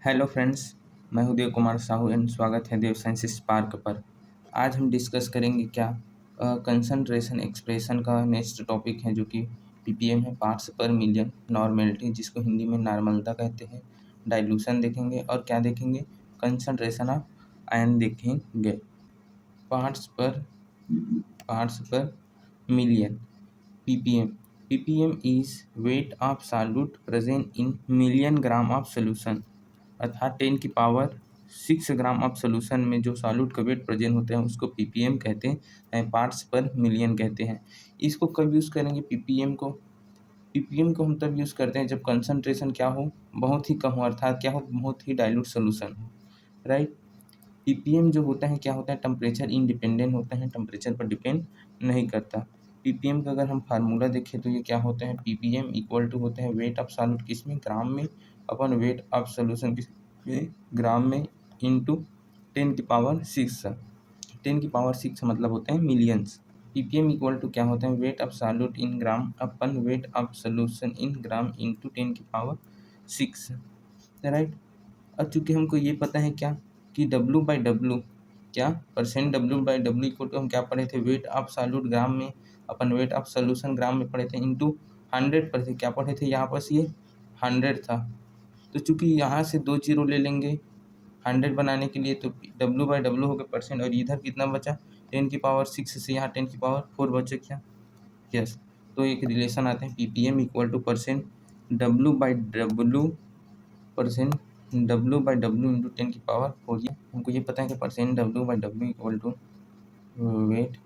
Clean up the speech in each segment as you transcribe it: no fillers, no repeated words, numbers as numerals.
Hello friends, मैं हूं Dev Kumar Sahu and स्वागत है देव साइंस स्पार्क पर। आज हम डिस्कस करेंगे क्या कंसंट्रेशन एक्सप्रेशन का नेक्स्ट टॉपिक है जो कि पीपीएम है, पार्ट्स पर मिलियन, नॉर्मेलिटी जिसको हिंदी में नॉर्मलता कहते हैं, डाइल्यूशन देखेंगे और क्या देखेंगे, कंसंट्रेशन ऑफ आयन देखेंगे। पार्ट्स पर million, ppm. ppm is weight of solute present in million gram of solution, अर्थात 10 की पावर 6 ग्राम ऑफ सोल्यूशन में जो सॉल्यूट का वेट प्रेजेंट होता है उसको पीपीएम कहते हैं, पार्ट्स पर मिलियन कहते हैं। इसको कब यूज़ करेंगे पीपीएम को हम तब यूज़ करते हैं जब कंसंट्रेशन क्या हो, बहुत ही कम हो, अर्थात क्या हो, बहुत ही डाइल्यूट सोल्यूशन हो, राइट। पीपीएम जो होता है क्या होता है, टेम्परेचर इंडिपेंडेंट होता है, टेम्परेचर पर डिपेंड नहीं करता। पीपीएम का अगर हम फार्मूला देखें तो ये क्या होता है, पीपीएम इक्वल टू होता है वेट ऑफ सॉल्यूट किसमें, ग्राम में, अपन वेट ऑफ सोल्यूशन किसमें, ग्राम में, इंटू 10 की पावर 6। 10 की पावर 6 मतलब होते हैं मिलियंस। पीपीएम इक्वल टू क्या होता है, wait of solute in gram upon wait of solution in gram into 10 की पावर 6, राइट। अब चूंकि हमको ये पता है क्या कि W/W क्या परसेंट, W/W इक्वल टू हम क्या पढ़े थे, वेट ऑफ सॉल्यूट ग्राम में अपन वेट ऑफ सोल्यूशन ग्राम में पढ़े थे, इंटू 100 पढ़े थे, क्या पढ़े थे यहाँ पर ये 100 था। तो चूंकि यहाँ से 2 जीरो ले लेंगे 100 बनाने के लिए, तो W/W हो गया परसेंट, और इधर कितना बचा 10 की पावर 6 से यहाँ 10 की पावर 4 बचे क्या, यस। तो एक रिलेशन आते हैं ppm equal two percent W/W, percent W/W into 10 की पावर 4। ये हमको ये पता है कि percent W/W equal to weight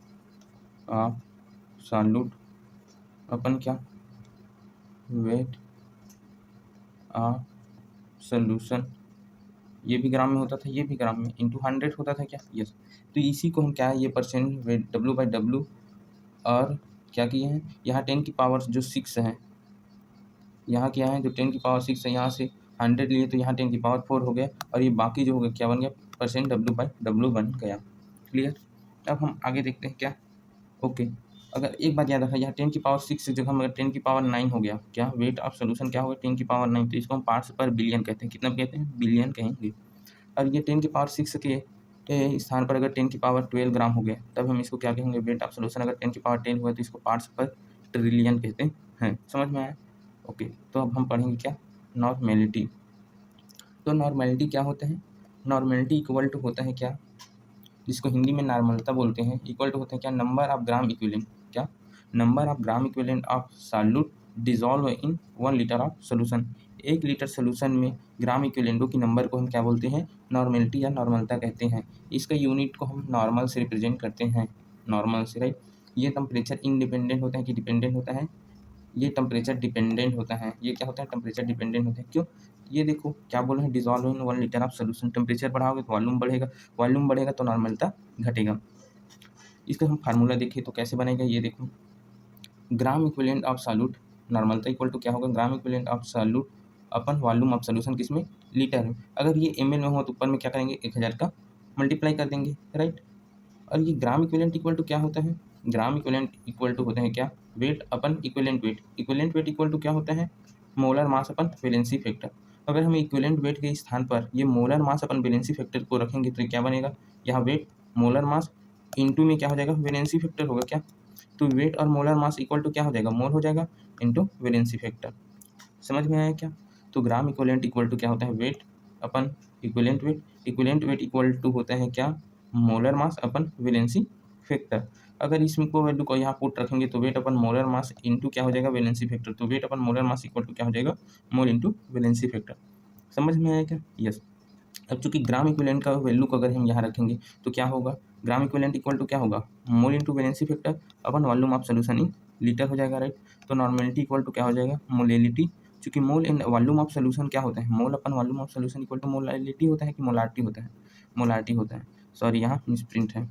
of solute upon क्या, वेट ऑफ सोल्यूशन, ये भी ग्राम में होता था, ये भी ग्राम में, इंटू 100 होता था क्या, यस। तो इसी को हम क्या है, ये परसेंट वेट W/W, और क्या किए हैं, यहाँ 10 की पावर जो 6 है, यहाँ क्या है जो 10 की पावर 6 है, यहाँ से 100 लिए तो यहाँ 10 की पावर 4 हो गया, और ये बाकी जो हो गया क्या बन गया, परसेंट W/W बन गया। क्लियर। अब हम आगे देखते हैं क्या, ओके। अगर एक बात याद रखा, यहाँ 10 की पावर 6 की जगह हम अगर 10 की पावर 9 हो गया, क्या वेट ऑफ सोल्यूशन क्या होगा, 10 की पावर 9, तो इसको हम पार्ट्स पर बिलियन कहते हैं। कितना कहते हैं, बिलियन कहेंगे। और ये 10 की पावर 6 के स्थान पर अगर 10 की पावर 12 ग्राम हो गया, तब हम इसको क्या कहेंगे, वेट ऑफ सोल्यूशन अगर 10 की पावर 10 हुआ तो इसको पार्ट्स पर ट्रिलियन कहते हैं। समझ में आया, ओके। तो अब हम पढ़ेंगे क्या, नॉर्मेलिटी। तो नॉर्मेलिटी क्या होता है, नॉर्मेलिटी इक्वल टू होता है क्या, जिसको हिंदी में नॉर्मलता बोलते हैं, इक्वल टू होता है क्या, नंबर ऑफ ग्राम इक्विवेलेंट, क्या, number of gram equivalent of solute dissolve in 1 litre of solution. 1 litre solution में ग्राम इक्विवेलेंटों की नंबर को हम क्या बोलते हैं, नॉर्मेलिटी या नॉर्मलता कहते हैं। इसका यूनिट को हम नॉर्मल से रिप्रेजेंट करते हैं, नॉर्मल से, राइट। ये टेम्परेचर इंडिपेंडेंट होता है कि डिपेंडेंट होता है, ये टेम्परेचर डिपेंडेंट होता है। ये क्या होता है, टेम्परेचर डिपेंडेंट होता है, क्यों, ये देखो क्या बोल रहे हैं, dissolve in 1 litre of solution, temperature बढ़ाओगे तो वॉल्यूम बढ़ेगा, वॉल्यूम बढ़ेगा तो नॉर्मलता घटेगा। इसका हम फार्मूला देखिए तो कैसे बनेगा, ये देखो, ग्राम इक्विवेलेंट ऑफ सॉल्यूट, नॉर्मलता इक्वल टू क्या होगा, gram equivalent of solute upon volume of solution किसमें, लीटर में। अगर ये ml में हो तो ऊपर में क्या करेंगे, 1000 का मल्टीप्लाई कर देंगे, राइट। और ये ग्राम इक्विवेलेंट इक्वल टू क्या होता है, ग्राम इक्विवेलेंट इक्वल टू होता है क्या, weight upon equivalent weight, equivalent weight equal to क्या होता है, molar mass upon valency factor. अगर हम इक्विवेलेंट वेट के स्थान पर ये molar mass upon valency factor को रखेंगे तो क्या बनेगा, यहाँ वेट मोलर मास इंटू में क्या हो जाएगा, वैलेंसी फैक्टर होगा क्या, तो वेट और मोलर मास इक्वल टू क्या हो जाएगा, मोल हो जाएगा इंटू वैलेंसी फैक्टर। समझ में आया क्या। तो ग्राम इक्विवेलेंट इक्वल टू क्या होता है, weight upon equivalent weight equal to होता है क्या, molar mass upon valency factor. अगर इसमें को वैल्यू को यहाँ पुट रखेंगे तो weight upon molar mass into क्या हो जाएगा, वैलेंसी फैक्टर। तो weight upon molar mass equal to क्या हो जाएगा, मोल इंटू वैलेंसी फैक्टर। समझ में आया क्या, यस। अब चूंकि ग्राम इक्विवेलेंट का वैल्यू को अगर हम यहाँ रखेंगे तो क्या होगा, ग्राम इक्विवेलेंट इक्वल टू क्या होगा, मोल into valency factor upon volume of solution in litre हो जाएगा, राइट। तो नॉर्मेलिटी इक्वल टू क्या हो जाएगा, मोलेलिटी, चूंकि mole in volume of solution क्या होता है, mole upon volume of solution equal to molality होता है कि मोलारिटी होता है, मोलारिटी होता है, सॉरी यहाँ मिसप्रिंट है।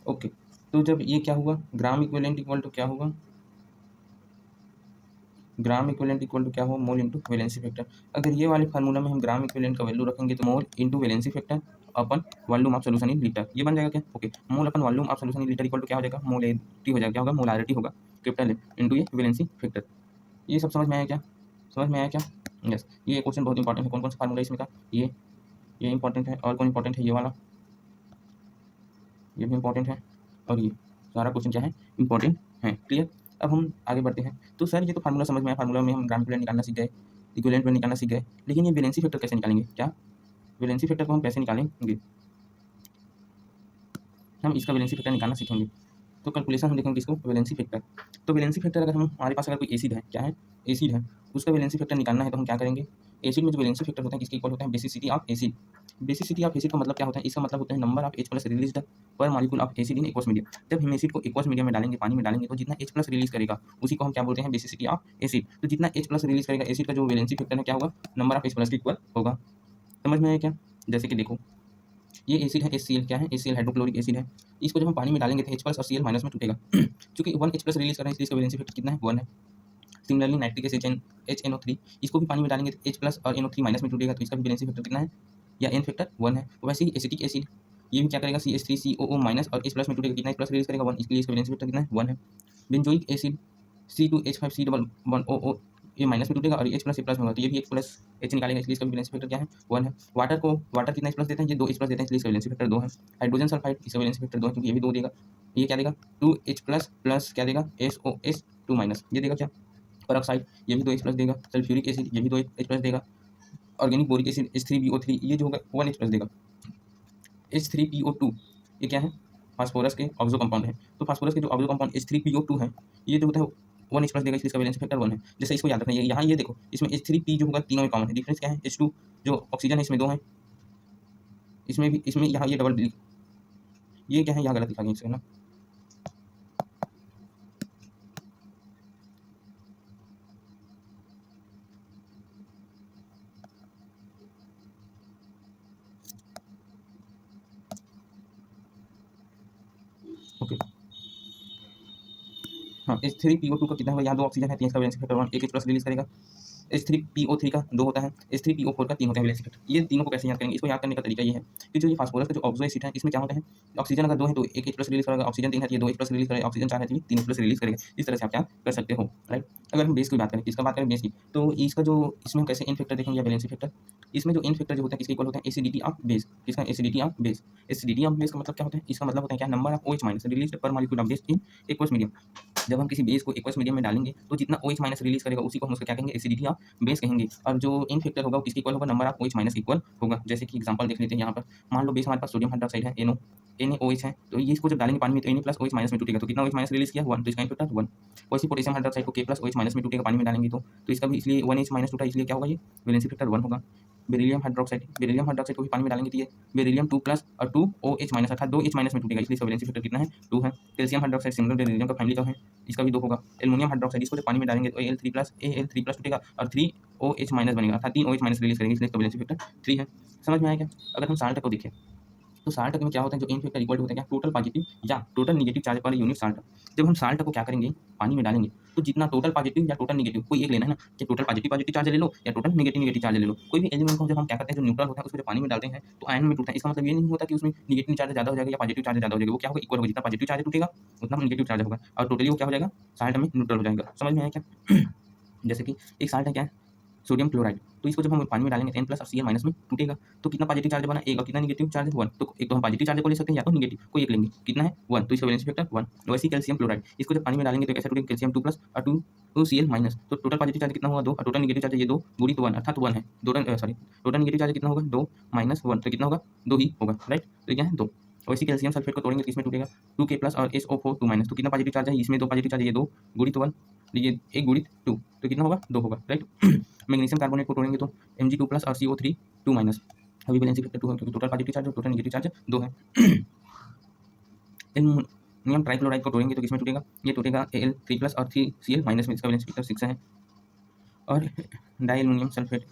ओके, तो जब ये क्या हुआ, ग्राम इक्विवेलेंट इक्वल टू क्या होगा, ग्राम इक्विवेलेंट इक्वल टू क्या हो, मोल इंटू वैलेंसी फैक्टर। अगर ये वाले फार्मूला में हम ग्राम इक्विवेलेंट का वैल्यू रखेंगे तो mole into valency factor, upon volume of solution in litre, ये बन जाएगा क्या? Okay, mole upon volume of solution in litre equal to क्या हो जाएगा? मोलैरिटी हो जाएगा। क्या होगा? मोलारिटी होगा कैपिटल ए इंटू ये वैलेंसी फैक्टर। ये सब समझ में आया क्या? समझ में आया क्या? यस, ये क्वेश्चन बहुत इंपॉर्टेंट है। कौन कौन सा फार्मूला इसमें का? ये इंपॉर्टेंट है, और कौन इंपॉर्टेंट है? ये वाला, ये भी इंपॉर्टेंट है, और ये सारा क्वेश्चन क्या है? इंपॉर्टेंट है। क्लियर? अब हम आगे बढ़ते हैं। तो सर ये तो फार्मूला समझ में आया, फार्मूला में हम ग्राम इक्विवेलेंट निकालना सीख गए, इक्विवेलेंट में निकालना सीख गए, लेकिन ये वैलेंसी फैक्टर कैसे निकालेंगे? क्या वैलेंसी फैक्टर को हम कैसे निकालेंगे? हम इसका वैलेंसी फैक्टर निकालना सीखेंगे। तो कैलकुलेशन हम देखेंगे इसको, वैलेंसी फैक्टर। तो वैलेंसी फैक्टर अगर हम, हमारे पास अगर कोई एसिड है, क्या है? एसिड है, उसका वैलेंसी फैक्टर निकालना है तो हम क्या करेंगे? एसिड में जो वैलेंसी फैक्टर होता है किसके इक्वल होता है? Basicity of acid. Basicity of acid का मतलब क्या होता है? इसका मतलब होता है number of H plus released per molecule of acid in aqueous medium. जब हम एसिड को एक्वस मीडियम में डालेंगे, पानी में डालेंगे, तो जितना H प्लस रिलीज करेगा उसी को हम क्या बोलते हैं? Basicity of acid. तो जितना H प्लस रिलीज करेगा एसिड का जो वैलेंसी फैक्टर है क्या होगा? नंबर ऑफ H प्लस के इक्वल होगा। समझ में आया क्या? जैसे कि देखो, ये एसिड है HCl, क्या है? HCl हाइड्रोक्लोरिक एसिड है। इसको जब हम पानी में डालेंगे तो H प्लस और Cl माइनस में टूटेगा। चूंकि 1 H प्लस रिलीज कर रहे हैं इसलिए इसका वैलेंसी फैक्टर कितना है? 1 है। सिमिलरली नाइट्रिक एसिड HNO3, इसको भी पानी में डालेंगे तो H प्लस और NO3 माइनस में टूटेगा, तो इसका भी वैलेंसी फैक्टर कितना है? या एन फैक्टर 1 है। वैसे ही एसिटिक एसिड, ये भी क्या करेगा? CH3COO माइनस और H प्लस में टूटेगा, कितना H प्लस रिलीज करेगा? 1, इसके लिए इसका वैलेंसी फैक्टर कितना है? 1 है। Benzoic acid C2H5C double bond OO, ये माइनस में टूटेगा और H प्लस से प्लस में होगा, तो ये भी H प्लस H निकालेगा, इसलिए इसका वैलेंसी फैक्टर क्या है? 1 है। वाटर कितना H प्लस देते हैं? ये 2 H प्लस देते हैं, इसलिए इसका वैलेंसी फैक्टर 2 है। हाइड्रोजन सल्फाइड, इसका वैलेंसी फैक्टर 2 है क्योंकि ये भी 2 देगा। ये क्या देगा? 2H प्लस प्लस क्या देगा? SOS2 माइनस, ये देगा क्या? परऑक्साइड, ये भी 2 H प्लस देगा। सल्फ्यूरिक एसिड, ये भी 2 H प्लस देगा। ऑर्गेनिक बोरिक एसिड H3BO3, ये जो होगा 1 H प्लस देगा। H3PO2, ये क्या है? फास्फोरस के ऑक्सो कंपाउंड है। तो फास्फोरस के जो ऑक्सो कंपाउंड H3PO2 है, ये जो होता है 1 H प्लस देगा, इसलिए इसका वैलेंसी फैक्टर 1 है। जैसे इसको याद रखना है, यहाँ ये देखो, इसमें H3P जो होगा तीनों में कॉमन है। डिफरेंस क्या है? H2 जो ऑक्सीजन है इसमें 2 है, इसमें भी, इसमें यहाँ ये डबल, ये क्या है? यहाँ गलत लिखा गया इससे, है ना? ओके, हाँ, H3PO2 का कितना होगा? यहाँ 2 ऑक्सीजन है, 3 का valency factor 1, 1 H plus release करेगा। H3PO3 का 2 होता है, H3PO4 का 3 होता है वैलेंसी फैक्टर। ये तीनों को कैसे याद करेंगे? इसको याद करने का तरीका ये है कि जो ये फास्फोरस का जो ऑक्सो एसिड है, इसमें क्या होता है? ऑक्सीजन अगर 2 है तो 1 H प्लस रिलीज करेगा, ऑक्सीजन 3 है तो ये 2 H प्लस रिलीज करेगा, ऑक्सीजन 4 है तो ये 3 H प्लस रिलीज करेगा। इस तरह से आप क्या कर सकते हो, राइट? अगर हम बेस की बात करें, किसका बात करें? बेस की, तो इसका जो, इसमें हम कैसे इन फैक्टर देखेंगे या वैलेंसी फैक्टर? इसमें जो इन फैक्टर जो होता है किसके इक्वल होता है? Acidity of base. किसका? Acidity of base. Acidity of base का मतलब क्या होता है? इसका मतलब होता है क्या? Number of OH minus release per molecule of base in aqueous medium. जब हम किसी बेस को एक्वस मीडियम में डालेंगे तो जितना OH माइनस रिलीज करेगा उसी को हम उसका क्या कहेंगे? एसिडिटी ऑफ बेस कहेंगे। और जो इन फैक्टर होगा वो किसके इक्वल होगा? Number of OH minus equal होगा। जैसे कि एग्जांपल देख लेते हैं यहाँ पर, मान लो बेस हमारे पास सोडियम हाइड्रोक्साइड है, NaOH है, तो ये इसको जब डालेंगे पानी में तो Na प्लस OH माइनस में टूटेगा, तो कितना OH माइनस रिलीज किया? 1, तो इसका फैक्टर 1। वैसे पोटेशियम हाइड्रोक्साइड को K प्लस OH माइनस में टूटेगा पानी में डालेंगे तो इसका भी इसलिए 1H माइनस टूटा, इसलिए क्या होगा? ये वैलेंसी फैक्टर 1 होगा। बेरिलियम हाइड्रोक्साइड को भी पानी में डालेंगे तो ये बेरिलियम 2 प्लस और 2 OH माइनस, अर्थात 2 H माइनस में टूटेगा, इसलिए इसका वैलेंसी फैक्टर कितना है? 2 है। कैल्शियम हाइड्रोक्साइड सिमिलर बेरिलियम का फैमिली का है, इसका भी 2 होगा। एल्युमिनियम हाइड्रोक्साइड, इसको जब पानी में डालेंगे तो Al3 प्लस टूटेगा और 3 OH माइनस बनेगा, अर्थात 3 OH माइनस रिलीज करेंगे, इसलिए इसका वैलेंसी फैक्टर 3 है। समझ में आया क्या? अगर हम साल्ट को देखें तो साल्ट में क्या होता है? जो इन फैक्टर इक्वल होता है क्या? टोटल पॉजिटिव या total negative charge per unit salt. जब हम साल्ट को क्या करेंगे? पानी में डालेंगे, तो जितना टोटल पॉजिटिव या टोटल नेगेटिव, कोई एक लेना है ना, कि टोटल पॉजिटिव चार्ज ले लो या टोटल नेगेटिव चार्ज ले लो। कोई भी एलिमेंट को जब हम क्या करते हैं, जो न्यूट्रल होता है उसको जब पानी में डालते हैं तो आयन में टूटता है। इसका मतलब ये नहीं होता कि उसमें नेगेटिव चार्ज ज़्यादा हो जाएगा या पॉजिटिव चार्ज ज़्यादा हो जाएगा। वो क्या होगा? इक्वल होगा। जितना पॉजिटिव चार्ज टूटेगा उतना नेगेटिव चार्ज होगा और टोटली वो क्या हो जाएगा? साल्ट में न्यूट्रल हो जाएगा। समझ में आया क्या? जैसे कि एक साल्ट है, क्या है? सोडियम क्लोराइड, तो इसको जब हम पानी में डालेंगे N प्लस और Cl माइनस में टूटेगा, तो कितना पॉजिटिव चार्ज बना? 1, और कितना नेगेटिव चार्ज? 1। तो एक तो हम पॉजिटिव चार्ज को ले सकते हैं या तो नेगेटिव, कोई एक लेंगे। कितना है? 1, तो इसका वैलेंसी फैक्टर 1। वैसे ही कैल्शियम क्लोराइड, इसको जब पानी में डालेंगे तो कैसे टूटेगा? कैल्शियम 2 प्लस और 2 Cl माइनस, तो टोटल पॉजिटिव चार्ज कितना होगा? 2, और टोटल नेगेटिव चार्ज ये 2 गुणित 1 अर्थात 1 है। टोटल नेगेटिव चार्ज कितना होगा? 2 माइनस 1, तो कितना होगा? 2 ही होगा, राइट? तो क्या है? 2। वैसे कैल्शियम सल्फेट को तोड़ेंगे तो इसमें टूटेगा 2K प्लस और SO4 2 माइनस, तो कितना पॉजिटिव चार्ज है? इसमें 2 पॉजिटिव चार्ज है, ये 2 गुणित 1, ये 1 गुणित 2, तो कितना होगा? 2 होगा, राइट? मैग्नीशियम कार्बोनेट को तोड़ेंगे तो Mg2 प्लस और CO3 2 माइनस, अभी वैलेंसी फैक्टर 2 है क्योंकि टोटल पॉजिटिव चार्ज और टोटल नेगेटिव चार्ज 2 है। एल्युमिनियम ट्राइक्लोराइड को तोड़ेंगे तो किसमें टूटेगा? ये टूटेगा Al3 प्लस और 3Cl माइनस में, इसका वैलेंसी फैक्टर 6 है। और डाई एल्युमिनियम सल्फेट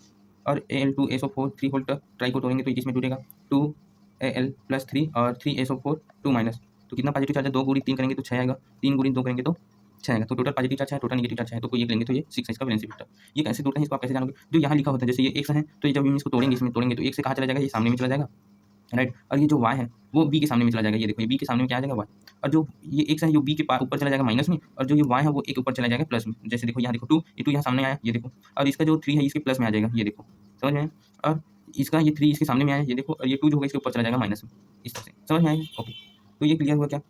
और Al2SO4 3 वोल्ट ट्राई को तोड़ेंगे तो किसमें टूटेगा? 2Al प्लस 3 और 3SO4 2 माइनस, तो कितना पॉजिटिव चार्ज है? 2 गुणित 3 करेंगे तो 6 आएगा, 3 गुणित 2 करेंगे तो 6 आएगा। तो टोटल पॉजिटिव चार्ज है, टोटल नेगेटिव चार्ज है, तो कोई एक लेंगे तो ये 6 है इसका वैलेंसी फैक्टर। ये कैसे टूटता है इसको आप कैसे जानोगे? जो यहाँ लिखा होता है, जैसे ये x है तो ये जब हम इसको तोड़ेंगे, इसमें तोड़ेंगे तो एक से कहाँ चला जाएगा? ये सामने में चला जाएगा, राइट। और ये जो y है वो b के सामने में चला जाएगा, ये देखो ये b के सामने में क्या आ जाएगा y, और जो ये x है जो b के ऊपर चला जाएगा माइनस में, और जो ये y है वो एक ऊपर चला जाएगा प्लस में। जैसे देखो यहाँ देखो 2, ये 2 यहाँ सामने आया, ये देखो, और इसका जो 3 है इसके प्लस में आ जाएगा, ये देखो, समझ में आया? और इसका ये 3 इसके सामने में आया, ये देखो, और ये 2 जो होगा इसके ऊपर चला जाएगा माइनस में, इस तरह से, समझ में आएगा? ओके, तो ये क्लियर हुआ क्या?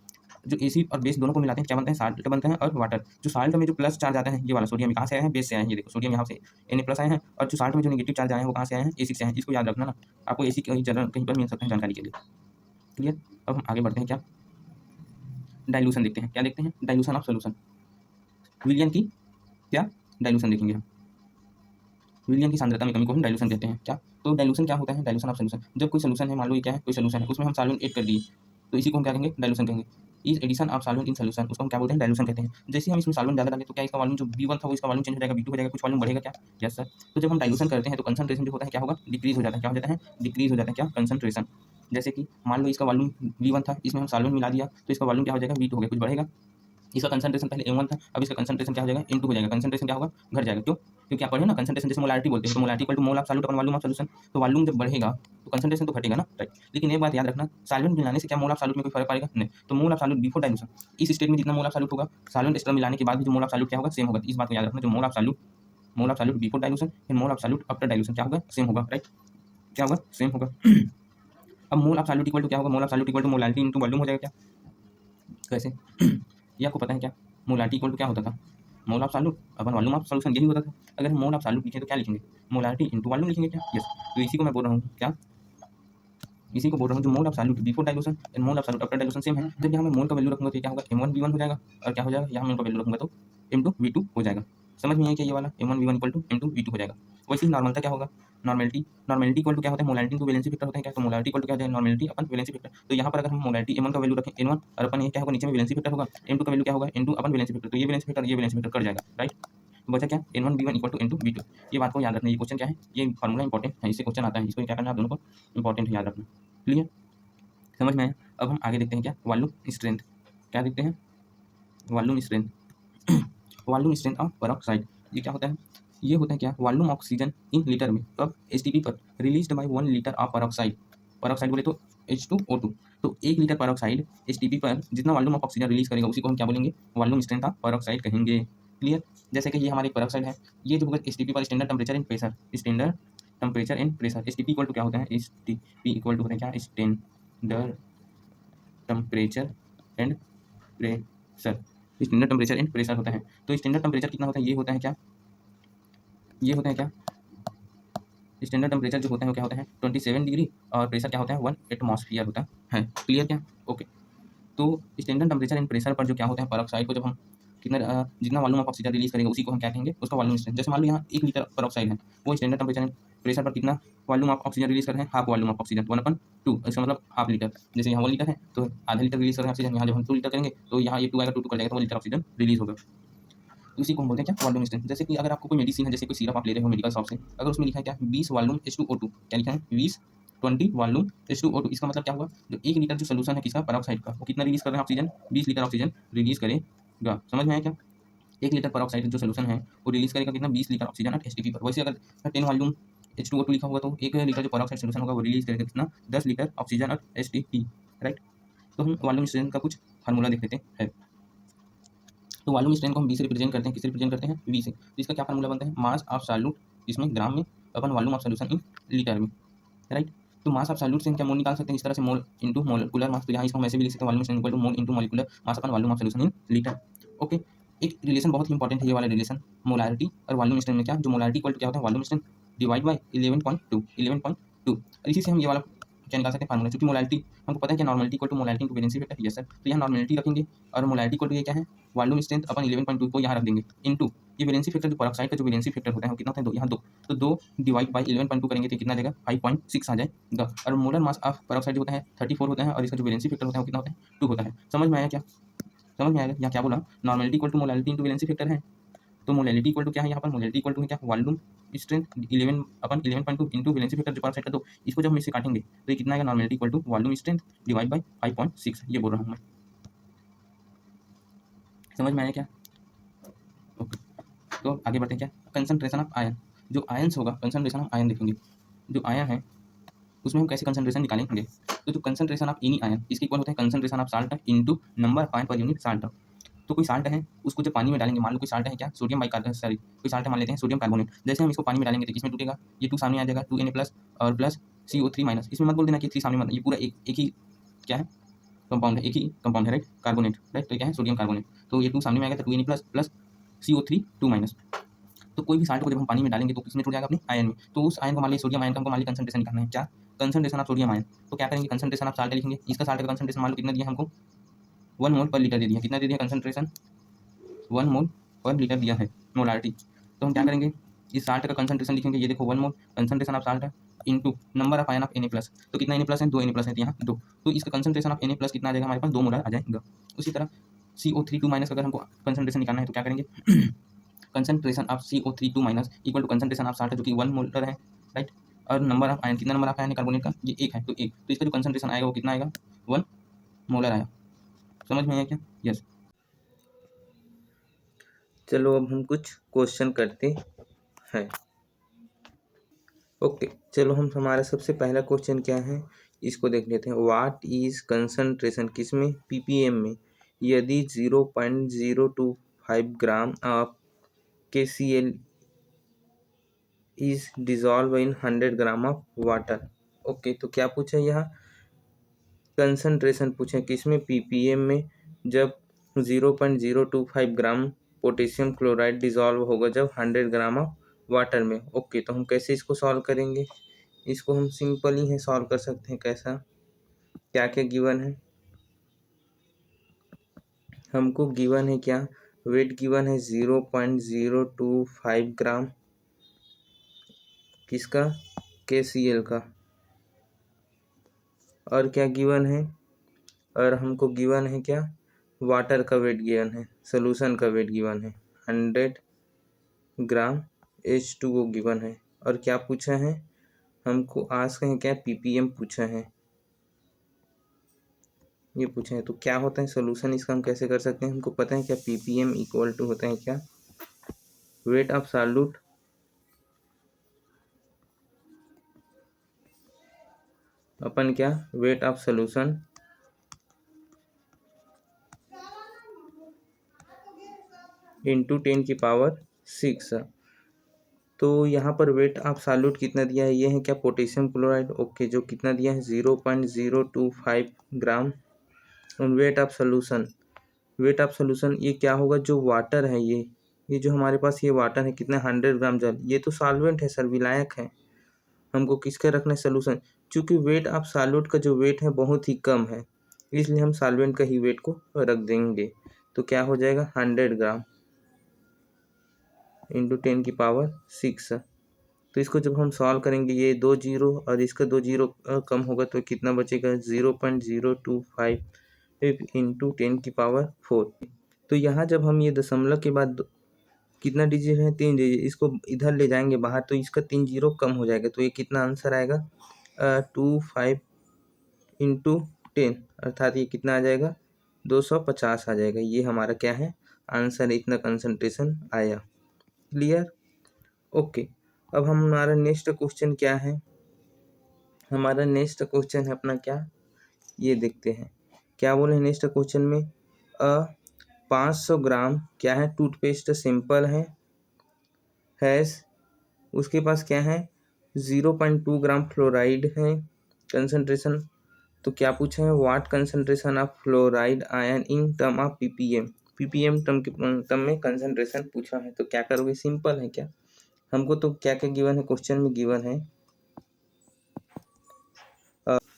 जो एसिड और बेस दोनों को मिलाते हैं क्या बनता है? साल्ट बनता है और वाटर। जो साल्ट में जो प्लस चार्ज आता है ये वाला सोडियम कहाँ से आया है? बेस से आया है, ये देखो सोडियम यहाँ से Na+ आया है, और जो साल्ट में जो नेगेटिव चार्ज आया है वो कहाँ से आया है? एसिड से आया है। इसको याद रखना ना, आपको एसिड कहीं जगह कहीं पर मिल सकता है जानकारी के लिए। क्लियर? अब हम आगे बढ़ते हैं, क्या डाइल्यूशन देखते हैं। क्या देखते हैं? Dilution of solution. विलियन की क्या डाइल्यूशन देखेंगे हम। विलियन की सांद्रता में कमी को हम डाइल्यूशन कहते हैं। क्या तो डाइल्यूशन क्या होता है? डाइल्यूशन ऑफ सोल्यूशन, जब कोई सोल्यूशन है, मान लो ये क्या है, कोई सोल्यूशन है, उसमें हम सॉल्वेंट ऐड कर दिए, तो इसी को हम क्या कहेंगे? डाइल्यूशन कहेंगे। इस addition of solvent in solution, उसको हम क्या बोलते हैं? डाइल्यूशन कहते हैं। जैसे हम इसमें सॉल्वेंट ज़्यादा डालें तो क्या इसका वॉल्यूम जो V1 था वो इसका वॉल्यूम चेंज हो जाएगा, V2 हो जाएगा, कुछ वॉल्यूम बढ़ेगा क्या? Yes sir. तो जब हम डाइल्यूशन करते हैं तो कंसंट्रेशन जो होता है क्या होगा? डिक्रीज हो जाता है। क्या हो जाता है? डिक्रीज हो जाता है। क्या? कंसंट्रेशन। जैसे कि मान लो इसका वॉल्यूम V1 था, इसमें हम सॉल्वेंट मिला दिया तो इसका वॉल्यूम क्या हो जाएगा? V2 हो गया, कुछ बढ़ेगा। इसका कंसंट्रेशन पहले M1 था, अब इसका कंसंट्रेशन क्या हो जाएगा? M2 हो जाएगा। कंसंट्रेशन क्या होगा? घट जाएगा। क्यों? क्योंकि आप पढ़े ना कंसंट्रेशन जैसे मोलारिटी बोलते हैं, तो molarity equal to mole of solute upon volume of solution. तो वॉल्यूम जब बढ़ेगा तो कंसंट्रेशन तो घटेगा ना, राइट। लेकिन एक बात याद रखना, सॉल्वेंट मिलाने से क्या मोल ऑफ सॉल्यूट में कोई फर्क पड़ेगा? नहीं। तो मोल ऑफ सॉल्यूट बिफोर डाइल्यूशन, इस स्टेट में जितना मोल ऑफ सॉल्यूट होगा, सॉल्वेंट एस्टर मिलाने के बाद भी जो मोल ऑफ सॉल्यूट क्या होगा? सेम होगा। इस बात को याद रखना, जो mole of solute before dilution फिर mole of solute after dilution क्या होगा? सेम होगा, राइट। क्या होगा? सेम होगा। अब mole of solute equal to क्या होगा? Mole of solute equal to molarity into volume हो जाएगा। क्या कैसे? ये आपको पता है क्या? मोलारिटी इक्वल टू क्या होता था? मोल of solute upon volume of solution, यही होता था। अगर हम मोल ऑफ सॉल्यूट लिखें तो क्या लिखेंगे? मोलारिटी इनटू वॉल्यूम लिखेंगे। क्या? यस। तो इसी को मैं बोल रहा हूँ, क्या इसी को बोल रहा हूँ, जो mole of solute before dilution and mole of solute after dilution same है। जब यहाँ मैं मोल का वैल्यू रखूंगा तो क्या होगा? M1V1 हो जाएगा, और क्या हो जाएगा? यहाँ मैं इनका वैल्यू रखूंगा तो M2V2 हो जाएगा। समझ में आया क्या? ये वाला M1V1 इक्वल टू M2V2 हो जाएगा। वैसे ही नॉर्मलता क्या होगा? नॉर्मेलिटी इक्वल टू क्या होता है? मोलारिटी इनटू वैलेंसी फैक्टर होता है। क्या? तो मोलारिटी इक्वल टू क्या हो जाएगा? नॉर्मेलिटी अपन वैलेंसी फैक्टर। तो यहाँ पर अगर हम मोलारिटी M1 का वैल्यू रखें N1, और अपन ये क्या होगा? नीचे में वैलेंसी फैक्टर होगा, M2 का वैल्यू क्या होगा? N2 अपन वैलेंसी फैक्टर। तो ये वैलेंसी फैक्टर कट जाएगा, राइट। तो बचा क्या? N1V1 equal to N2V2। ये बात को याद रखना। ये क्वेश्चन क्या है? ये फॉर्मूला इंपॉर्टेंट है, इससे क्वेश्चन आता है, इसको क्या करना है आप दोनों को? इंपॉर्टेंट है, याद रखना। क्लियर? समझ में आया? अब हम आगे देखते हैं, क्या वॉल्यूम स्ट्रेंथ। क्या देखते हैं? Volume strength. Volume strength of peroxide, ये क्या होता है? ये होता है क्या? वॉल्यूम ऑक्सीजन इन लीटर में, कब? एसटीपी पर released by 1 litre of peroxide. Peroxide बोले तो H2O2। तो 1 लीटर पेरोक्साइड एसटीपी पर जितना वॉल्यूम ऑफ ऑक्सीजन रिलीज करेगा उसी को हम क्या बोलेंगे? वॉल्यूम स्ट्रेंथ ऑफ पेरोक्साइड कहेंगे। क्लियर? जैसे कि ये हमारे पेरोक्साइड है, ये जो होगा एसटीपी पर standard temperature and pressure, standard temperature and pressure. STP equal to क्या होता है? एसटीपी इक्वल टू होता है क्या? Standard temperature and pressure. Standard temperature and pressure होता है। तो स्टैंडर्ड टेम्परेचर कितना होता है? ये होता है क्या? ये होता है क्या? स्टैंडर्ड टेम्परेचर जो होता है वो क्या होता है? 27 डिग्री, और प्रेशर क्या होता है? 1 एटमॉस्फेयर होता है। क्लियर? क्या? ओके। तो स्टैंडर्ड टेम्परेचर एंड प्रेशर पर जो क्या होता है? पेरोक्साइड को जब हम कितना जितना वॉल्यूम ऑफ ऑक्सीजन रिलीज करेगा उसी को हम क्या कहेंगे? उसका वॉल्यूम स्ट्रेंथ। जैसे मान लो यहाँ 1 लीटर पेरोक्साइड है, वो स्टैंडर्ड टेम्परेचर एंड प्रेशर पर कितना वॉल्यूम ऑफ ऑक्सीजन रिलीज कर रहे हैं? Half volume of oxygen, 1/2। इसका मतलब हाफ लीटर। जैसे यहाँ 1 लीटर है तो आधा लीटर रिलीज कर रहे हैं ऑक्सीजन, यहाँ जब हम 2 लीटर करेंगे तो यहाँ ये 2 आएगा, 2 कर जाएगा तो 1 लीटर ऑक्सीजन रिलीज होगा। उसी को हम बोलते हैं क्या? Volume strength. जैसे कि अगर आपको कोई मेडिसिन है, जैसे कोई सिरप आप ले रहे हो मेडिकल शॉप से, अगर उसमें लिखा है क्या? 20 वॉल्यूम H2O2, क्या लिखा है? 20 वॉल्यूम H2O2। इसका मतलब क्या हुआ? जो 1 लीटर जो सोल्यूशन है किसका? पेरोक्साइड का, वो कितना रिलीज कर रहे हैं ऑक्सीजन? 20 लीटर ऑक्सीजन रिलीज करेगा। समझ में आया क्या? 1 लीटर पेरोक्साइड जो सोल्यूशन है वो रिलीज करेगा कितना? 20 लीटर ऑक्सीजन एट एसटीपी पर। वैसे अगर 10 वॉल्यूम H2O2 लिखा होगा तो 1 लीटर जो पेरोक्साइड सोल्यूशन होगा वो रिलीज करेगा कितना? 10 litre oxygen at STP, right. तो हम वॉल्यूम स्ट्रेंथ का कुछ फार्मूला देख लेते हैं। तो वॉल्यूम स्ट्रेंथ को हम V से रिप्रेजेंट करते हैं। किससे रिप्रेजेंट करते हैं? V से। तो इसका क्या फार्मूला बनता है? मास ऑफ सॉल्यूट, इसमें ग्राम में, अपन volume of solution in litre में, राइट। तो मास ऑफ सॉल्यूट से हम क्या मोल निकाल सकते हैं? इस तरह से मोल इंटू मोलिकुलर मास। तो यहाँ इसको हम ऐसे भी लिख सकते हैं, volume strength equal to mole into molecular mass अपन volume of solution in litre. Okay. एक रिलेशन बहुत ही इंपॉर्टेंट है ये वाला रिलेशन, मोलारिटी और वॉल्यूम स्ट्रेंथ में। क्या? जो मोलारिटी इक्वल टू क्या होता है? Volume strength divide by 11.2। और इसी से हम ये वाला क्या निकाल सकते हैं? फार्मूला। क्योंकि मोलारिटी हमको पता है कि normality equal to molarity into valency factor. Yes sir. तो यहाँ नॉर्मलिटी रखेंगे और मोलारिटी इक्वल टू ये क्या है? वॉल्यूम स्ट्रेंथ अपन 11.2 को यहाँ रख देंगे इनटू ये वैलेंसी फैक्टर, जो पेरोक्साइड का जो वैलेंसी फैक्टर होता है वो कितना होता है? 2। यहाँ 2, तो 2 डिवाइड बाय 11.2 करेंगे तो कितना आ जाएगा? 5.6 आ जाएगा। और मोलर मास ऑफ पेरोक्साइड जो होता है 34 होता है, और इसका जो वैलेंसी फैक्टर होता है वो कितना होता है? 2 होता है। समझ में आया क्या? समझ में आएगा? यहाँ क्या बोला? Normality equal to molarity into valency factor है। तो मोलारिटी इक्वल टू क्या है? यहाँ पर मोलारिटी इक्वल टू क्या? Volume strength 11/11.2 into valency factor जो पेरोक्साइड का 2। इसको जब हम इससे काटेंगे तो ये कितना आएगा? Normality equal to volume strength divide by 5.6। ये बोल रहा हूँ मैं। समझ में आया क्या? ओके। तो आगे बढ़ते हैं, क्या कंसंट्रेशन ऑफ आयन। जो आयन्स होगा, कंसंट्रेशन ऑफ आयन देखेंगे। जो आयन है उसमें हम कैसे कंसंट्रेशन निकालेंगे। तो जो कंसंट्रेशन ऑफ एनी आयन इसके इक्वल होता है concentration of salt into number of ion per unit salt. तो कोई साल्ट है उसको जब पानी में डालेंगे, मान लो कोई साल्ट है क्या, सोडियम बाइकार्बोनेट, सॉरी कोई साल्ट मान लेते हैं सोडियम कार्बोनेट। जैसे हम इसको पानी में डालेंगे तो किसमें टूटेगा, ये 2 सामने आ जाएगा, 2Na प्लस और प्लस CO3 माइनस। इसमें मत बोल देना कि 3 सामने मत, ये पूरा एक ही क्या है कंपाउंड है, एक ही कंपाउंड है, राइट, कार्बोनेट, राइट। तो क्या है सोडियम कार्बोनेट, तो ये 2 सामने में आएगा तो 2Na plus plus CO3 2 minus. तो कोई भी साल्ट को जब हम पानी में डालेंगे तो किसमें टूट जाएगा, अपने आयन में। तो उस आयन को मान लीजिए सोडियम आयन का हमको मान लीजिए कंसंट्रेशन निकालना है, क्या कंसंट्रेशन ऑफ सोडियम आयन। तो क्या करेंगे, कंसंट्रेशन ऑफ साल्ट लिखेंगे, इसका साल्ट का कंसंट्रेशन मान लो कितना दिया हमको 1 मोल पर लीटर दे दिया, कितना दे दिया कंसंट्रेशन 1 मोल पर लीटर दिया है मोलारिटी। तो हम क्या करेंगे, इस साल्ट का कंसंट्रेशन लिखेंगे, ये देखो 1 मोल कंसंट्रेशन ऑफ साल्ट है into number of ion of Na plus. तो कितना Na प्लस है, 2 Na प्लस है यहाँ 2। तो इसका कंसंट्रेशन ऑफ Na प्लस कितना आ जाएगा हमारे पास 2 मोलर आ जाएगा। उसी तरह CO3 2 माइनस अगर हमको कंसंट्रेशन निकालना है तो क्या करेंगे concentration of CO3 2 minus equal to concentration of salt जो कि 1 मोलर है, राइट। और नंबर ऑफ आयन, कितना नंबर ऑफ आयन है कार्बोनेट का, ये 1 है, तो 1। तो इसका जो कंसंट्रेशन आएगा वो कितना आएगा 1 मोलर आया। समझ में आया क्या, यस। चलो अब हम कुछ क्वेश्चन करते हैं। ओके, चलो हम हमारा सबसे पहला क्वेश्चन क्या है इसको देख लेते हैं। व्हाट इज कंसंट्रेशन किसमें, ppm में, यदि 0.025 gram of KCl is dissolve in 100 gram of water. Okay, तो क्या पूछा यहाँ कंसंट्रेशन पूछे किसमें, ppm में, जब 0.025 ग्राम पोटेशियम क्लोराइड डिजॉल्व होगा जब 100 ग्राम ऑफ वाटर में। ओके, तो हम कैसे इसको सॉल्व करेंगे, इसको हम सिंपल ही है सॉल्व कर सकते हैं। कैसा, क्या क्या गिवन है हमको, गिवन है क्या, वेट गिवन है 0.025 ग्राम किसका, KCl का, और क्या गिवन है, और हमको गिवन है क्या, वाटर का वेट गिवन है, सोल्यूशन का वेट गिवन है 100 ग्राम H2O गिवन है। और क्या पूछा है हमको, आस्क है क्या, ppm पूछा है, ये पूछे हैं। तो क्या होता है सोल्यूशन इसका हम कैसे कर सकते हैं, हमको पता है क्या, ppm इक्वल टू होता है क्या, वेट ऑफ सॉल्यूट अपन क्या, वेट ऑफ सोल्यूशन इंटू 10 की पावर 6। तो यहाँ पर वेट ऑफ सॉल्यूट कितना दिया है, ये है क्या, पोटेशियम क्लोराइड। ओके, जो कितना दिया है 0.025 gram. Weight of solution, weight of solution ये क्या होगा, जो वाटर है, ये जो हमारे पास ये वाटर है कितना 100 ग्राम जल, ये तो सॉल्वेंट है सर, विलायक है। हमको किसका रखना है सोल्यूशन, चूँकि वेट ऑफ सॉल्यूट का जो वेट है बहुत ही कम है, इसलिए हम सॉल्वेंट का ही वेट को रख देंगे। तो क्या हो जाएगा 100 ग्राम इंटू 10 की पावर 6। तो इसको जब हम सॉल्व करेंगे, ये 2 जीरो और इसका 2 जीरो कम होगा तो कितना बचेगा 0.025 इंटू 10 की पावर 4। तो यहाँ जब हम ये दशमलव के बाद कितना डिजिट है, 3 डिजिट, इसको इधर ले जाएंगे बाहर तो इसका 3 जीरो कम हो जाएगा। तो ये कितना आंसर आएगा 25 इंटू 10, अर्थात ये कितना आ जाएगा 250 आ जाएगा। ये हमारा क्या है आंसर, इतना कंसंट्रेशन आया। Clear, okay. अब हमारा नेक्स्ट क्वेश्चन क्या है, हमारा नेक्स्ट क्वेश्चन है अपना क्या, ये देखते हैं क्या बोले नेक्स्ट क्वेश्चन में। 500 ग्राम क्या है, टूथपेस्ट सिंपल है उसके पास क्या है 0.2 ग्राम फ्लोराइड है कंसंट्रेशन। तो क्या पूछा है, what concentration of fluoride ion in term of ppm term में कंसंट्रेशन पूछा है। तो क्या करोगे, सिंपल है क्या, हमको तो क्या क्या गिवन है क्वेश्चन में, गिवन है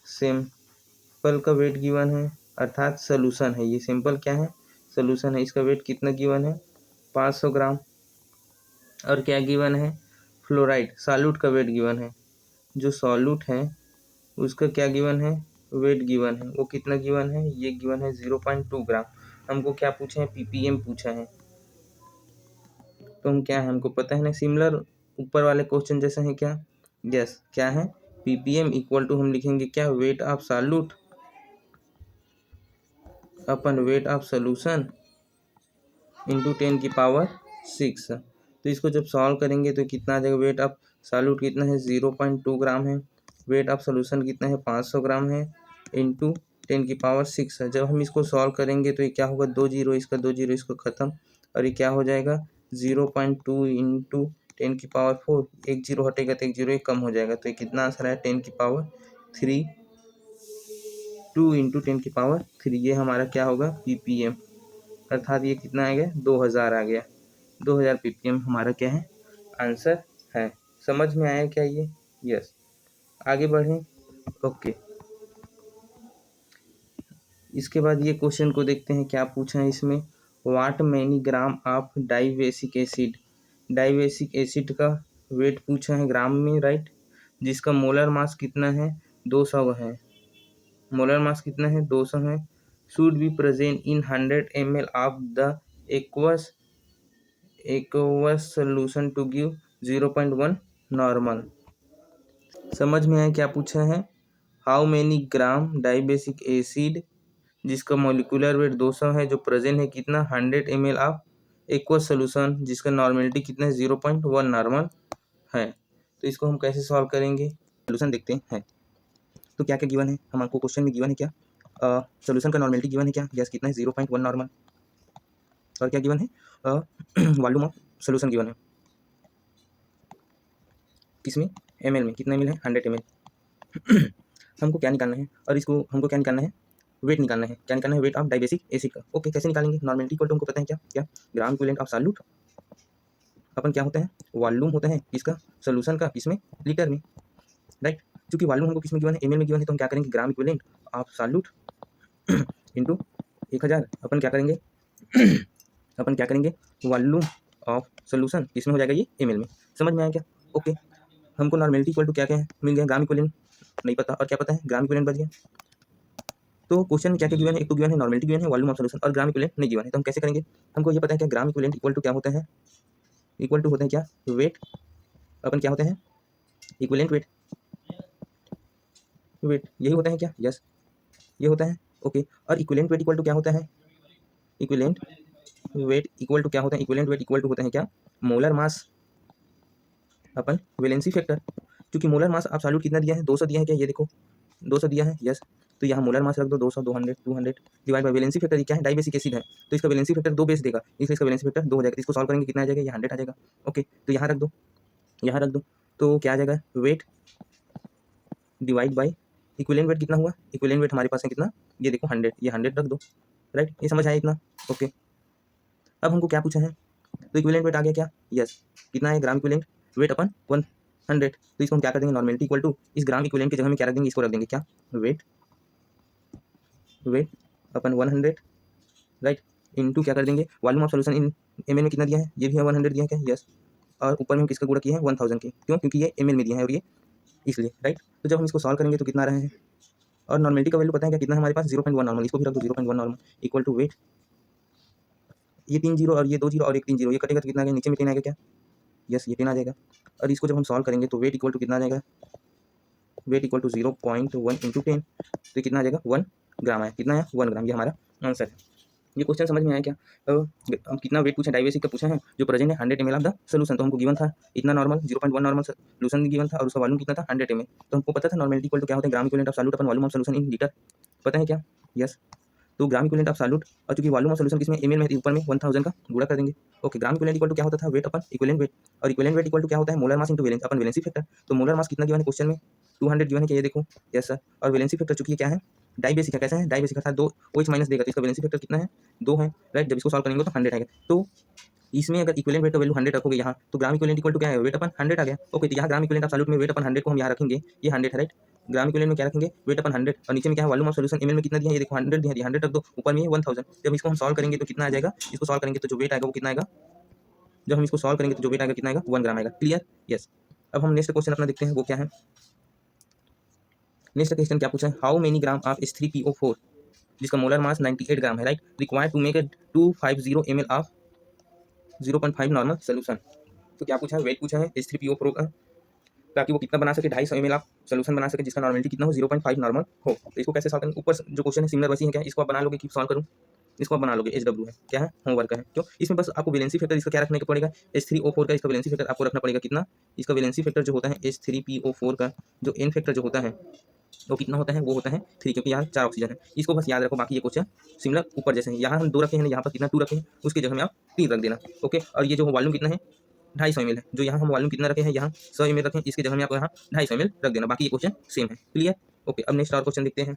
सैंपल का वेट गिवन है, अर्थात सोल्यूशन है, ये सैंपल क्या है सोल्यूशन है, इसका वेट कितना गिवन है 500 ग्राम। और क्या गिवन है, फ्लोराइड सॉल्यूट का वेट गिवन है, जो सॉल्यूट है उसका क्या गिवन है, वेट गिवन है, वो कितना गिवन है, ये गिवन है 0.2 ग्राम। हमको क्या पूछा है, ppm पूछा है। तो हम क्या है, हमको पता है ना, सिमिलर ऊपर वाले क्वेश्चन जैसे है क्या, यस, क्या है ppm इक्वल टू हम लिखेंगे क्या, weight of solute upon wait of solution into 10 की पावर 6। तो इसको जब सॉल्व करेंगे तो कितना आ जाएगा, वेट ऑफ सॉल्यूट कितना है 0.2 ग्राम है, वेट ऑफ सोल्यूशन कितना है 500 ग्राम है इंटू 10⁶ है। जब हम इसको सॉल्व करेंगे तो ये क्या होगा 2 जीरो इसका 2 जीरो इसको ख़त्म और ये क्या हो जाएगा 0.2 इंटू 10⁴ एक जीरो हटेगा तो एक जीरो कम हो जाएगा तो ये कितना आंसर है 10⁻3 2 इंटू 10⁻3 ये हमारा क्या होगा ppm अर्थात ये कितना आ गया 2000 आ गया 2000 ppm हमारा क्या है आंसर है। समझ में आया क्या ये? यस। आगे बढ़ें। ओके, इसके बाद ये क्वेश्चन को देखते हैं क्या पूछा है इसमें। What many gram of dibasic acid, dibasic acid का वेट पूछा है ग्राम में, राइट, जिसका मोलर मास कितना है 200 है। मोलर मास कितना है 200 है। Should be present in 100 ml of the aqueous solution to give 0.1 normal. समझ में आया क्या पूछा है। How many gram dibasic acid जिसका मॉलिक्यूलर वेट 200 है जो प्रेजेंट है कितना 100 ml ऑफ एक्वस सोल्यूशन जिसका नॉर्मेलिटी कितना है 0.1 नॉर्मल है। तो इसको हम कैसे सॉल्व करेंगे सोल्यूशन देखते हैं। तो क्या क्या गिवन है हमको क्वेश्चन में गिवन है क्या सोल्यूशन का नॉर्मेलिटी गिवन है क्या गैस कितना है 0.1 नॉर्मल और क्या गिवन है वॉल्यूम ऑफ सोल्यूशन गिवन है किसमें ml में कितना ml है 100 ml। हमको क्या निकालना है और इसको हमको क्या निकालना है वेट निकालना है। क्या निकालना है वेट ऑफ डाइबेसिक एसिड का। ओके, कैसे निकालेंगे नॉर्मेलिटी इक्वल टू हमको पता है क्या क्या ग्राम इक्विवेलेंट ऑफ सॉल्यूट अपन क्या होता है वॉल्यूम होता है इसका सोल्यूशन का इसमें लीटर में, राइट। क्योंकि वॉल्यूम हमको किसमें गिवन है ml में गिवन है तो हम क्या करेंगे ग्राम इक्विवेलेंट ऑफ सॉल्यूट इंटू 1000 अपन क्या करेंगे वॉल्यूम ऑफ सोल्यूशन इसमें हो जाएगा ये ml में। समझ में आया क्या? ओके, हमको नॉर्मेलिटी इक्वल टू क्या क्या है मिल गया ग्राम इक्विवेलेंट नहीं पता और क्या पता है ग्राम इक्विवेलेंट बच गया। तो क्वेश्चन में क्या क्या गिवन है एक तो गिवन है नॉर्मेलिटी गिवन है वॉल्यूम ऑफ सोल्यूशन और ग्राम इक्विवेलेंट नहीं गिवन है। तो हम कैसे करेंगे हमको ये पता है क्या ग्राम इक्विवेलेंट इक्वल टू क्या होता है इक्वल टू होता है क्या वेट अपन क्या होते हैं इक्विवेलेंट वेट यही होता है क्या यस ये होता है। ओके, और इक्विवेलेंट वेट इक्वल टू क्या होता है इक्विवेलेंट वेट इक्वल टू क्या होता है इक्विवेलेंट वेट इक्वल टू होता है क्या molar mass upon valency factor. क्योंकि मोलर मास आप सॉल्यूट कितना दिया है 200 दिया है क्या ये देखो 200 दिया है यस। तो यहाँ मोलर मास रख दो 200 200 डिवाइड बाय वैलेंसी फैक्टर क्या है डाइबेसिक एसिड है तो इसका वैलेंसी फैक्टर 2 बेस देगा इसलिए इसका वैलेंसी फैक्टर 2 हो जाएगा। इसको सॉल्व करेंगे कितना आ जाएगा ये 100 आ जाएगा। ओके, तो यहाँ रख दो तो क्या आ जाएगा weight divide by equivalent weight कितना हुआ इक्विवेलेंट वेट हमारे पास है कितना ये देखो 100 ये 100 रख दो, राइट। ये समझ आया इतना? ओके, अब हमको क्या पूछा है तो इक्विवेलेंट वेट आ गया क्या यस कितना है ग्राम इक्विवेलेंट वेट अपन 100। तो इसको हम क्या कर देंगे नॉर्मेलिटी इक्वल टू इस ग्राम इक्विवेलेंट की जगह में क्या रख देंगे इसको रख देंगे क्या वेट अपन 100, राइट, इनटू क्या कर देंगे volume of solution in ml में कितना दिया है ये भी है 100 दिया है क्या यस और ऊपर में हम किसका गुणा किया है 1000 के क्यों क्योंकि ये ml में दिया है और ये इसलिए, राइट। तो जब हम इसको सॉल्व करेंगे तो कितना आ रहा है और नॉर्मेलिटी का वैल्यू पता है क्या कितना है हमारे पास 0.1 नॉर्मल इसको भी रख दो 0.1 नॉर्मल इक्वल टू वेट ये 3 जीरो और ये 2 जीरो और एक 3 जीरो ये कटेगा तो कितना आ गया नीचे में 10 आएगा क्या यस ये 10 आ जाएगा। और इसको जब हम सॉल्व करेंगे तो वेट इक्वल टू कितना आ जाएगा वेट इक्वल टू 0.1 इंटू 10 तो कितना आ जाएगा 1 ग्राम आया कितना है 1 ग्राम ये हमारा आंसर है। ये क्वेश्चन समझ में आया क्या? हम कितना वेट पूछे डाइबेसिक का पूछा है जो प्रेजेंट है 100 ml ऑफ द सोल्यूशन तो हमको गिवन था इतना नॉर्मल 0.1 नॉर्मल सोल्यूशन गिवन था और उसका वॉल्यूम कितना था 100 ml। तो हमको पता था नॉर्मेलिटी इक्वल टू क्या होता है ग्राम equivalent of solute upon volume of solution in litre पता है क्या यस। तो ग्राम इक्विवेलेंट ऑफ सॉल्यूट और चूंकि वॉल्यूम ऑफ सोल्यूशन किसमें ml में ऊपर में 1000 का गुणा कर देंगे। Okay, gram equivalent equal to क्या होता था वेट अपन इक्विवेलेंट वेट और इक्विवेलेंट वेट इक्वल टू क्या होता है मोलर मास इनटू वैलेंस अपन वैलेंसी फैक्टर। तो मोलर मास कितना गिवन है क्वेश्चन में 200 गिवन है क्या ये देखो यस सर और वैलेंसी फैक्टर चूंकि क्या है डाइबेसिक है कैसे है डाइबेसिक अर्थात 2 OH माइनस देगा तो इसका वैलेंसी फैक्टर कितना है 2 है, राइट। जब इसको सॉल्व करेंगे तो 100 आएगा। तो इसमें अगर इक्विवेलेंट वेट का वैल्यू 100 रखोगे यहाँ तो ग्राम इक्विवेलेंट इक्वल टू क्या है वेट अपन 100 आ गया। ओके, तो यहाँ ग्राम इक्विवेलेंट ऑफ सॉल्यूट में वेट अपन 100 को हम यहाँ रखेंगे ये 100 है, राइट। ग्राम इक्विवेलेंट में क्या रखेंगे वेट अपन 100 और नीचे में क्या है वॉल्यूम ऑफ सॉल्यूशन ml में कितना दिया है ये देखो 100 दिया है 100 रख दो ऊपर में 1000। जब इसको हम सॉल्व करेंगे तो कितना आ जाएगा इसको सॉल्व करेंगे तो जो वेट आएगा वो कितना आएगा जब हम इसको सॉल्व करेंगे तो जो वेट आएगा कितना आएगा 1 ग्राम आएगा। क्लियर? यस। अब हम नेक्स्ट क्वेश्चन अपना देखते हैं वो क्या है। नेक्स्ट क्वेश्चन क्या पूछा है how many gram of H3PO4 जिसका मोलर मास 98 ग्राम है, right, required to make 250 ml of 0.5 normal solution. तो क्या पूछा है वेट पूछा है H3PO4 का ताकि वो कितना बना सके 250 ml ऑफ सोल्यूशन बना सके जिसका नॉर्मेलिटी कितना हो 0.5 नॉर्मल हो। तो इसको कैसे सॉल्व करेंगे ऊपर जो क्वेश्चन है सिमिलर वैसी है क्या इसको आप बना लोगे कि सॉल्व करूँ इसको आप बना लोगे, HW है, क्या है, होमवर्क है। क्यों, इसमें बस आपको वैलेंसी फैक्टर इसका क्या रखने का पड़ेगा, H3O4 का इसका वैलेंसी फैक्टर आपको रखना पड़ेगा कितना, इसका वैलेंसी फैक्टर जो होता है H3PO4 का जो N फैक्टर जो होता है वो कितना होता है, वो होता है 3, क्योंकि यहाँ 4 ऑक्सीजन है। इसको बस याद रखो, बाकी ये क्वेश्चन सिमिलर ऊपर जैसे हैं। यहाँ हम 2 रखे हैं, यहाँ पर कितना 2 रखे हैं, उसकी जगह में आप 3 रख देना। ओके, और ये जो वॉल्यूम कितना है 250 ml है, जो यहाँ हम वॉल्यूम कितना रखे हैं, यहाँ 100 ml रखे हैं, इसकी जगह में आपको यहाँ 250 ml रख देना। बाकी ये क्वेश्चन सेम है, क्लियर। ओके, अब नेक्स्ट और क्वेश्चन देखते हैं।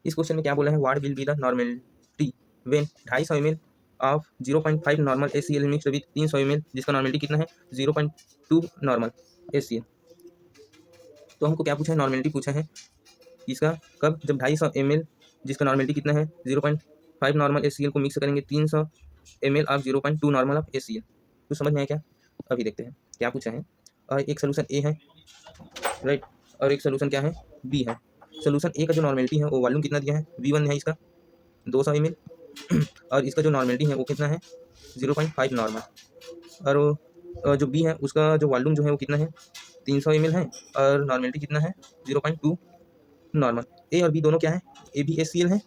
इस क्वेश्चन में क्या बोला है, what will be the normality when 250 ml of 0.5 normal HCl mixed with 300 ml, जिसका नॉर्मेलिटी कितना है 0.2 नॉर्मल HCl। तो हमको क्या पूछा है, नॉर्मेलिटी पूछा है इसका कब, जब 250 ml जिसका नॉर्मेलिटी कितना है 0.5 नॉर्मल HCl को मिक्स करेंगे 300 ml of 0.2 normal of HCl। तो समझ में आया क्या, अभी देखते हैं क्या पूछा है। और एक सोल्यूशन ए है, राइट, और एक सोल्यूशन क्या है, बी है। सोल्यूशन ए का जो नॉर्मेलिटी है वो वॉल्यूम कितना दिया है, V1 है इसका 200 ml और इसका जो नॉर्मेलिटी है वो कितना है 0.5 नॉर्मल, और जो बी है उसका जो वॉल्यूम जो है वो कितना है 300 ml है और नॉर्मेलिटी कितना है 0.2 नॉर्मल। ए और बी दोनों क्या है, ए भी HCl है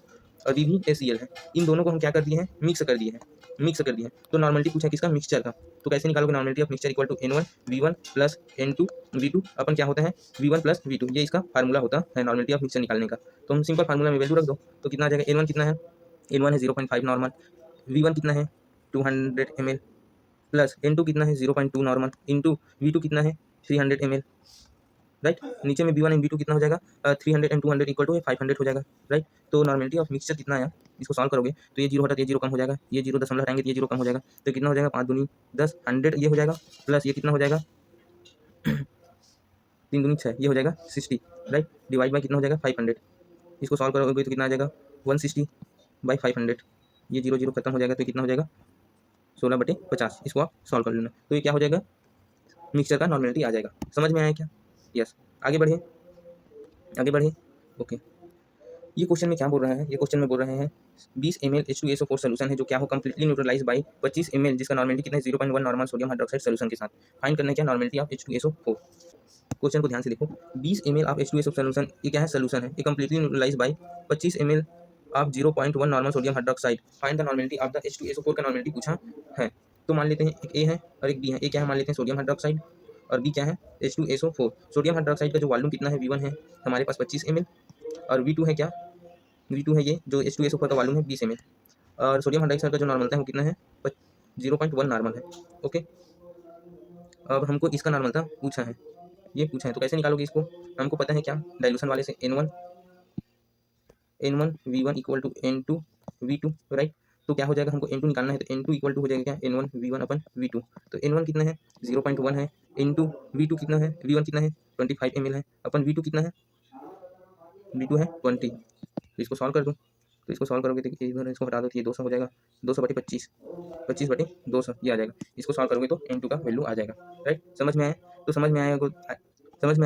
और बी भी HCl है। इन दोनों को हम क्या कर दिए हैं, मिक्स कर दिए हैं, तो नॉर्मेलिटी पूछा है किसका, मिक्सचर का। तो कैसे निकालोगे, normality of mixture equal to N1 V1 plus N2 V2 अपन क्या होता है V1 प्लस V2, ये इसका फार्मूला होता है नॉर्मेलिटी ऑफ मिक्सचर निकालने का। तो हम सिंपल फार्मूला में वैल्यू रख दो, तो कितना आ जाएगा, N1 कितना है, N1 है 0.5 नॉर्मल, V1 कितना है 200 ml प्लस N2 कितना है 0.2 नॉर्मल इंटू V2 कितना है 300 ml, राइट। नीचे में B1 एंड B2 कितना हो जाएगा 300 एंड 200 इक्वल टू 500 हो जाएगा, राइट। तो नॉर्मेलिटी ऑफ मिक्सचर कितना आया, इसको सॉल्व करोगे तो ये 0 हटा, ये 0 कम हो जाएगा, ये 0 दशमलव हटाएंगे तो ये 0 कम हो जाएगा, तो कितना हो जाएगा 5 दूनी 10 100 ये हो जाएगा, प्लस ये कितना हो जाएगा 3 दूनी 6 ये हो जाएगा 60, राइट। डिवाइड बाई कितना हो जाएगा 500, इसको सॉल्व करोगे तो कितना आ जाएगा 160/500, ये 0 0 खत्म हो जाएगा तो कितना हो जाएगा 16/50। इसको आप सॉल्व कर लेना, तो ये क्या हो जाएगा, मिक्सचर का नॉर्मेलिटी आ जाएगा। समझ में आया क्या, यस। आगे बढ़े। ओके, ये क्वेश्चन में क्या बोल रहा है, ये क्वेश्चन में बोल रहे हैं 20 ml H2SO4 सोल्यूशन है जो क्या हो कंप्लीटली न्यूट्रलाइज बाई 25 ml जिसका नॉर्मेलिटी कितना है 0.1 नॉर्मल सोडियम हाइड्रोक्साइड सोल्यूशन के साथ। फाइंड करना है क्या, नॉर्मेलिटी ऑफ H2SO4। क्वेश्चन को ध्यान से देखो, 20 ml ऑफ H2SO सोल्यूशन, ये क्या है, सोल्यूशन है, ये completely neutralise by 25 ml of 0.1 normal sodium hydroxide. Find the normality of the H2SO4 का नॉर्मेलिटी पूछा है। तो मान लेते हैं एक ए है और एक बी है। ए क्या है, मान लेते हैं सोडियम हाइड्रोक्साइड, और बी क्या है H2SO4। सोडियम हाइड्रोक्साइड का जो वॉल्यूम कितना है V1 है हमारे पास 25 ml, और V2 है क्या, V2 है ये जो H2SO4 का वॉल्यूम है 20 ml, और सोडियम हाइड्रोक्साइड का जो नॉर्मलता है वो कितना है 0.1 नॉर्मल है। ओके, अब हमको इसका नॉर्मलता पूछा है, ये पूछा है, तो कैसे निकालोगे इसको, हमको पता है क्या, डाइल्यूशन वाले से N1 V1 equal to N2 V2, right. तो क्या हो जाएगा, हमको N2 निकालना है, तो N2 इक्वल टू हो जाएगा क्या, N1 V1 अपन V2। तो N1 कितना है 0.1 है, इंटू V2 कितना है, V1 कितना है 25 ml है, अपन V2 कितना है, V2 है 20। तो इसको सॉल्व कर दो, तो इसको सॉल्व करोगे तो इधर इसको हटा दो तो ये 200 हो जाएगा, 200/25 25/200 ये आ जाएगा। इसको सॉल्व करोगे तो N2 का वैल्यू आ जाएगा, राइट। समझ में आया, तो समझ में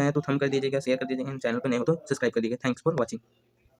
आया तो थंब कर दीजिएगा, शेयर कर दीजिएगा, चैनल पर नए हो तो सब्सक्राइब कर दीजिएगा। Thanks for watching.